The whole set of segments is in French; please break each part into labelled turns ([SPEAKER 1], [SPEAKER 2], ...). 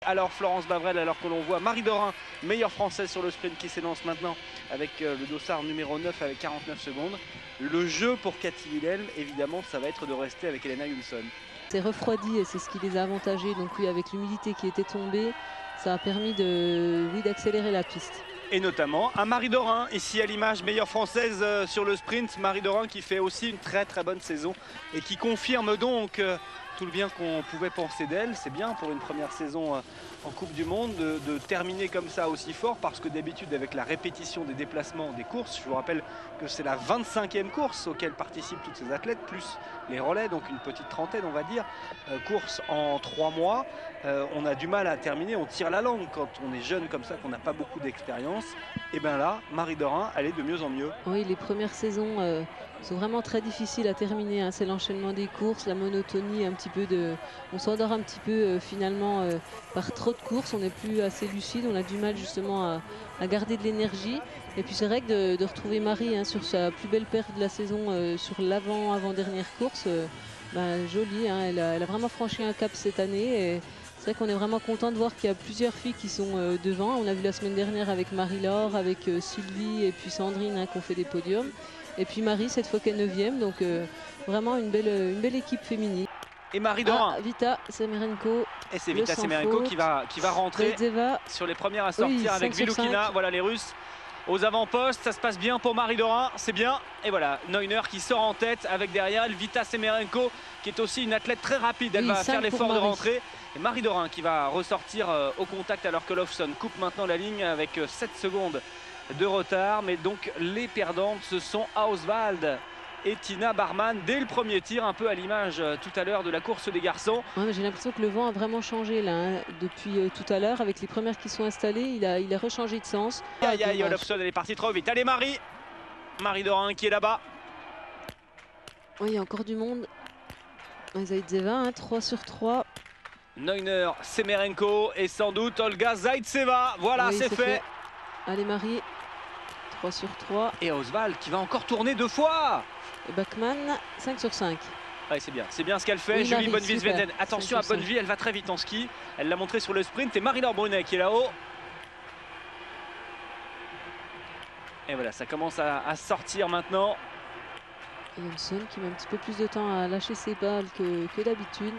[SPEAKER 1] Alors Florence Bavrel, alors que l'on voit Marie Dorin, meilleure française sur le sprint, qui s'élance maintenant avec le dossard numéro 9 avec 49 secondes. Le jeu pour Cathy Wilhelm, évidemment, ça va être de rester avec Helena Jonsson.
[SPEAKER 2] C'est refroidi et c'est ce qui les a avantagés. Donc oui, avec l'humidité qui était tombée, ça a permis d'accélérer la piste.
[SPEAKER 1] Et notamment un Marie Dorin, ici à l'image, meilleure française sur le sprint. Marie Dorin qui fait aussi une très bonne saison et qui confirme donc tout le bien qu'on pouvait penser d'elle. C'est bien pour une première saison en Coupe du Monde de terminer comme ça aussi fort, parce que d'habitude avec la répétition des déplacements des courses, je vous rappelle que c'est la 25e course auquel participent toutes ces athlètes, plus les relais, donc une petite trentaine on va dire, courses en 3 mois. On a du mal à terminer, on tire la langue quand on est jeune comme ça, qu'on n'a pas beaucoup d'expérience. Et bien là, Marie Dorin, elle est de mieux en mieux.
[SPEAKER 2] Oui, les premières saisons sont vraiment très difficiles à terminer, hein. C'est l'enchaînement des courses, la monotonie, un petit peu on s'endort un petit peu finalement par trop de courses, on n'est plus assez lucide, on a du mal justement à garder de l'énergie. Et puis c'est vrai que de retrouver Marie, hein, sur sa plus belle perte de la saison, sur l'avant-dernière course, jolie, hein, elle a vraiment franchi un cap cette année. Et c'est vrai qu'on est vraiment content de voir qu'il y a plusieurs filles qui sont devant. On a vu la semaine dernière avec Marie-Laure, avec Sylvie et puis Sandrine, hein, qui ont fait des podiums. Et puis Marie, cette fois qu'elle est 9e, donc vraiment une belle équipe féminine.
[SPEAKER 1] Et Marie Dorin.
[SPEAKER 2] Vita Semerenko.
[SPEAKER 1] Et c'est Vita Semerenko qui va rentrer sur les premières à sortir, avec Vilukina. Voilà les Russes aux avant-postes. Ça se passe bien pour Marie Dorin, c'est bien. Et voilà, Neuner qui sort en tête avec derrière elle Vita Semerenko, qui est aussi une athlète très rapide. Elle va faire l'effort de rentrer. Et Marie Dorin qui va ressortir au contact, alors que Lofson coupe maintenant la ligne avec 7 secondes de retard. Mais donc les perdantes, ce sont Auswald et Tina Barman dès le premier tir, un peu à l'image tout à l'heure de la course des garçons.
[SPEAKER 2] Ouais, j'ai l'impression que le vent a vraiment changé là, hein, depuis tout à l'heure. Avec les premières qui sont installées, il a rechangé de sens.
[SPEAKER 1] Aïe, Olofsson, elle est partie trop vite. Allez Marie Dorin qui est là-bas.
[SPEAKER 2] Oui, il y a encore du monde. Zaïtseva, hein, 3 sur 3.
[SPEAKER 1] Neuner, Semerenko et sans doute Olga Zaïtseva. Voilà, oui, c'est fait.
[SPEAKER 2] Allez Marie, 3 sur 3.
[SPEAKER 1] Et Oswald qui va encore tourner 2 fois.
[SPEAKER 2] Et Bachmann, 5 sur 5.
[SPEAKER 1] Ouais, c'est bien ce qu'elle fait. Oui, Julie Bonnevis-Venden. Attention à Bonnevie, elle va très vite en ski. Elle l'a montré sur le sprint. Et Marie-Laure Brunet qui est là-haut. Et voilà, ça commence à sortir maintenant.
[SPEAKER 2] Jonsson qui met un petit peu plus de temps à lâcher ses balles que d'habitude.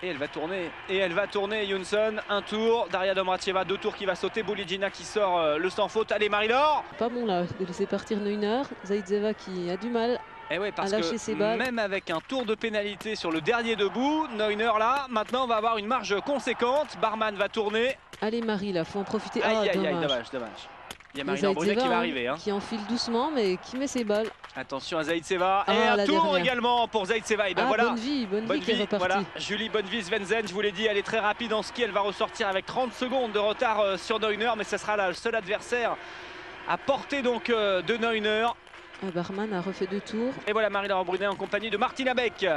[SPEAKER 1] Et elle va tourner, Jonsson, un tour, Daria Domracheva, 2 tours qui va sauter, Bouligina qui sort le sans faute. Allez Marie-Laure.
[SPEAKER 2] Pas bon là de laisser partir Neuner, Zaïtseva qui a du mal à lâcher ses balles.
[SPEAKER 1] Même avec un tour de pénalité sur le dernier debout, Neuner là, maintenant on va avoir une marge conséquente. Barman va tourner.
[SPEAKER 2] Allez Marie là, faut en profiter.
[SPEAKER 1] Aïe, dommage. Il y a Marie-Laure Brunet qui va arriver. Hein.
[SPEAKER 2] Qui enfile doucement mais qui met ses balles.
[SPEAKER 1] Attention à Zaïtseva. Et un tour également pour Zaïtseva. Et ben voilà.
[SPEAKER 2] Bonnevie qui est repartie.
[SPEAKER 1] Voilà. Julie Bonnevis-Venzen, je vous l'ai dit, elle est très rapide en ski. Elle va ressortir avec 30 secondes de retard sur Neuner. Mais ce sera là le seul adversaire à portée donc de Neuner.
[SPEAKER 2] Barman a refait 2 tours.
[SPEAKER 1] Et voilà Marie-Laure Brunet en compagnie de Martina Beck.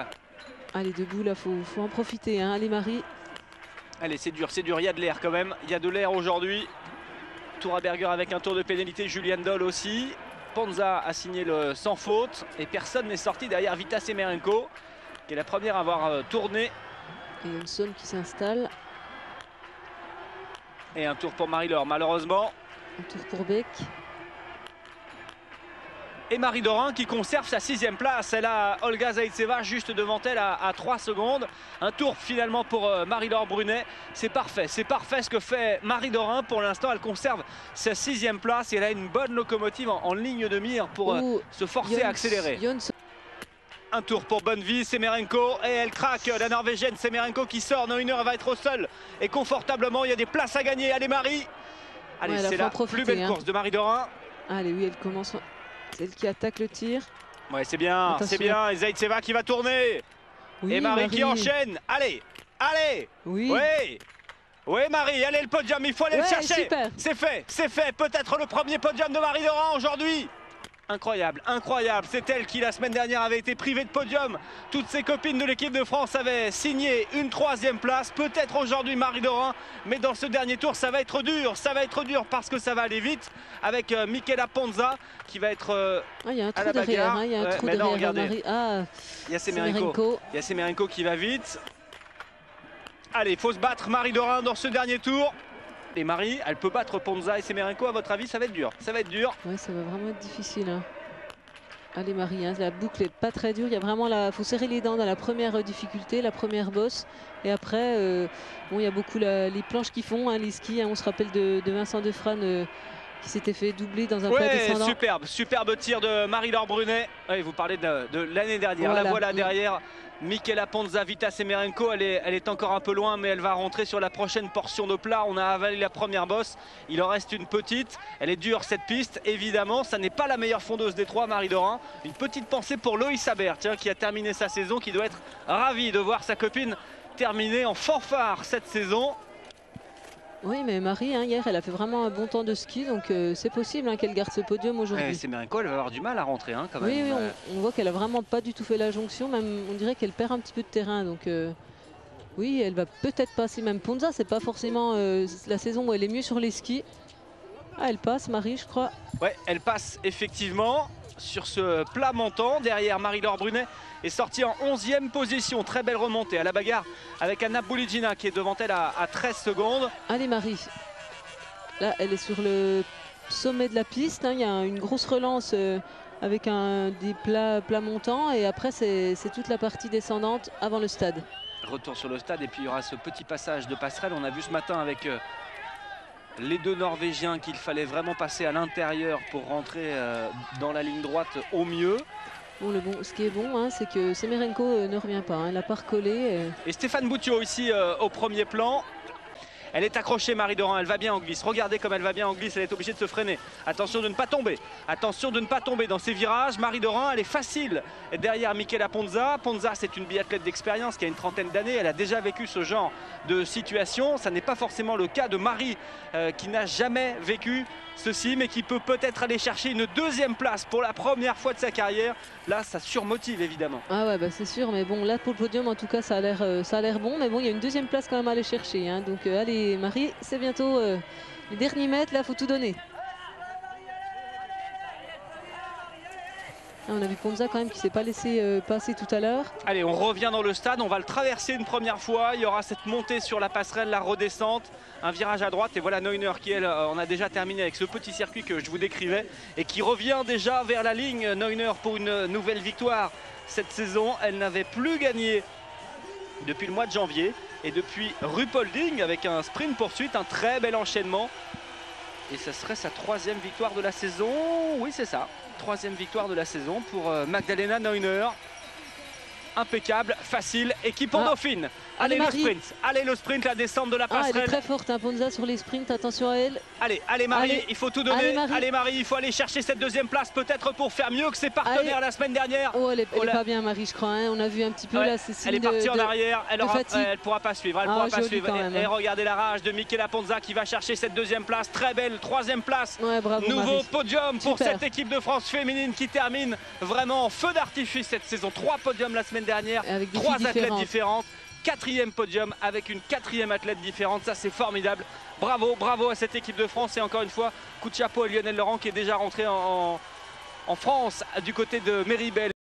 [SPEAKER 2] Allez, debout là, faut en profiter. Hein. Allez Marie.
[SPEAKER 1] Allez, c'est dur. Il y a de l'air quand même. Il y a de l'air aujourd'hui. Tour à Berger avec un tour de pénalité, Julian Doll aussi. Ponza a signé le sans faute et personne n'est sorti derrière Vita Semerenko, qui est la première à avoir tourné.
[SPEAKER 2] Et Jonsson qui s'installe.
[SPEAKER 1] Et un tour pour Marie-Laure malheureusement.
[SPEAKER 2] Un tour pour Beck.
[SPEAKER 1] Et Marie Dorin qui conserve sa 6e place. Elle a Olga Zaïtseva juste devant elle à 3 secondes. Un tour finalement pour Marie-Laure Brunet. C'est parfait ce que fait Marie Dorin. Pour l'instant, elle conserve sa 6e place et elle a une bonne locomotive en ligne de mire pour se forcer à accélérer. Un tour pour Bonnevie, Semerenko, et elle craque, la Norvégienne Semerenko qui sort. Neuner va être au sol et confortablement. Il y a des places à gagner. Allez Marie. Allez, c'est la plus belle course de Marie Dorin.
[SPEAKER 2] Allez, oui, elle commence. C'est elle qui attaque le tir.
[SPEAKER 1] Ouais, c'est bien, c'est bien. Et Zaïtseva qui va tourner. Oui, et Marie qui enchaîne. Allez.
[SPEAKER 2] Oui.
[SPEAKER 1] Oui, Marie, allez le podium, il faut aller le chercher. C'est fait. Peut-être le premier podium de Marie Dorin aujourd'hui. Incroyable. C'est elle qui la semaine dernière avait été privée de podium. Toutes ses copines de l'équipe de France avaient signé une 3e place. Peut-être aujourd'hui Marie Dorin, mais dans ce dernier tour ça va être dur. Parce que ça va aller vite avec Michela Ponza qui va être
[SPEAKER 2] il y a un
[SPEAKER 1] à la
[SPEAKER 2] trou
[SPEAKER 1] bagarre.
[SPEAKER 2] derrière, il y a un trou derrière Marie.
[SPEAKER 1] Il y a Semerenko qui va vite. Allez, il faut se battre Marie Dorin dans ce dernier tour. Et Marie, elle peut battre Ponza et Semerenko. À votre avis, ça va être dur? Ça va être dur.
[SPEAKER 2] Oui, ça va vraiment être difficile. Hein. Allez Marie, hein, la boucle est pas très dure. Il y a vraiment faut serrer les dents dans la première difficulté, la première bosse. Et après, bon, il y a beaucoup les planches qui font, hein, les skis. Hein, on se rappelle de Vincent Defrane qui s'était fait doubler dans un plat descendant.
[SPEAKER 1] Superbe tir de Marie-Laure Brunet. Ouais, vous parlez de l'année dernière. Voilà. La voilà derrière. Michela Ponza, Vita Semerenko, elle est encore un peu loin, mais elle va rentrer sur la prochaine portion de plat. On a avalé la première bosse, il en reste une petite. Elle est dure cette piste, évidemment. Ça n'est pas la meilleure fondeuse des trois, Marie Dorin. Une petite pensée pour Loïs Habert, tiens, qui a terminé sa saison, qui doit être ravi de voir sa copine terminer en fanfare cette saison.
[SPEAKER 2] Oui, mais Marie, hein, hier, elle a fait vraiment un bon temps de ski, donc c'est possible hein, qu'elle garde ce podium aujourd'hui.
[SPEAKER 1] Semerenko, elle va avoir du mal à rentrer hein, quand même.
[SPEAKER 2] Oui, on voit qu'elle a vraiment pas du tout fait la jonction, même on dirait qu'elle perd un petit peu de terrain, donc oui, elle va peut-être passer. Même Ponza, c'est pas forcément la saison où elle est mieux sur les skis. Ah, elle passe, Marie, je crois.
[SPEAKER 1] Ouais, elle passe effectivement sur ce plat montant. Derrière, Marie-Laure Brunet est sortie en 11e position. Très belle remontée à la bagarre avec Anna Bouligina qui est devant elle à 13 secondes.
[SPEAKER 2] Allez Marie, là elle est sur le sommet de la piste. Hein. Il y a une grosse relance avec des plats montants. Et après c'est toute la partie descendante avant le stade.
[SPEAKER 1] Retour sur le stade et puis il y aura ce petit passage de passerelle. On a vu ce matin avec les deux Norvégiens qu'il fallait vraiment passer à l'intérieur pour rentrer dans la ligne droite au mieux.
[SPEAKER 2] Bon, ce qui est bon, hein, c'est que Semerenko ne revient pas. Hein, elle n'a pas recollé.
[SPEAKER 1] Et Stéphane Boutiot ici au premier plan. Elle est accrochée, Marie Dorin, elle va bien en glisse. Regardez comme elle va bien en glisse, elle est obligée de se freiner. Attention de ne pas tomber. Attention de ne pas tomber dans ces virages. Marie Dorin, elle est facile derrière Michela Ponza. Ponza, c'est une biathlète d'expérience qui a une trentaine d'années. Elle a déjà vécu ce genre de situation. Ça n'est pas forcément le cas de Marie qui n'a jamais vécu ceci, mais qui peut peut-être aller chercher une deuxième place pour la première fois de sa carrière. Là, ça surmotive évidemment.
[SPEAKER 2] Ah ouais, bah c'est sûr, mais bon, là pour le podium, en tout cas, ça a l'air bon. Mais bon, il y a une deuxième place quand même à aller chercher. Hein. Donc allez, Marie, c'est bientôt les derniers mètres. Là, faut tout donner. On a vu Ponza quand même qui s'est pas laissé passer tout à l'heure.
[SPEAKER 1] Allez, on revient dans le stade, on va le traverser une première fois. Il y aura cette montée sur la passerelle, la redescente, un virage à droite. Et voilà Neuner qui, elle, on a déjà terminé avec ce petit circuit que je vous décrivais. Et qui revient déjà vers la ligne, Neuner, pour une nouvelle victoire cette saison. Elle n'avait plus gagné depuis le mois de janvier. Et depuis Ruhpolding avec un sprint poursuite, un très bel enchaînement. Et ce serait sa troisième victoire de la saison. Oui, c'est ça. Troisième victoire de la saison pour Magdalena Neuner. Impeccable, facile, équipe en dauphine. Allez, le sprint, la descente de la passerelle.
[SPEAKER 2] Elle est très forte, hein, Ponza sur les sprints, attention à elle.
[SPEAKER 1] Allez Marie, il faut tout donner. Allez Marie, il faut aller chercher cette deuxième place peut-être pour faire mieux que ses partenaires la semaine dernière.
[SPEAKER 2] Oh, elle est pas bien Marie, je crois. Hein. On a vu un petit peu là,
[SPEAKER 1] elle est partie en arrière, elle ne pourra pas suivre. Et regardez la rage de Michela Ponza qui va chercher cette deuxième place. Très belle, troisième place.
[SPEAKER 2] Ouais, bravo,
[SPEAKER 1] nouveau
[SPEAKER 2] Marie.
[SPEAKER 1] podium pour cette équipe de France féminine qui termine vraiment en feu d'artifice cette saison. 3 podiums la semaine dernière, 3 athlètes différentes. 4e podium avec une 4e athlète différente, ça c'est formidable. Bravo à cette équipe de France et encore une fois, coup de chapeau à Lionel Laurent qui est déjà rentré en France du côté de Méribel.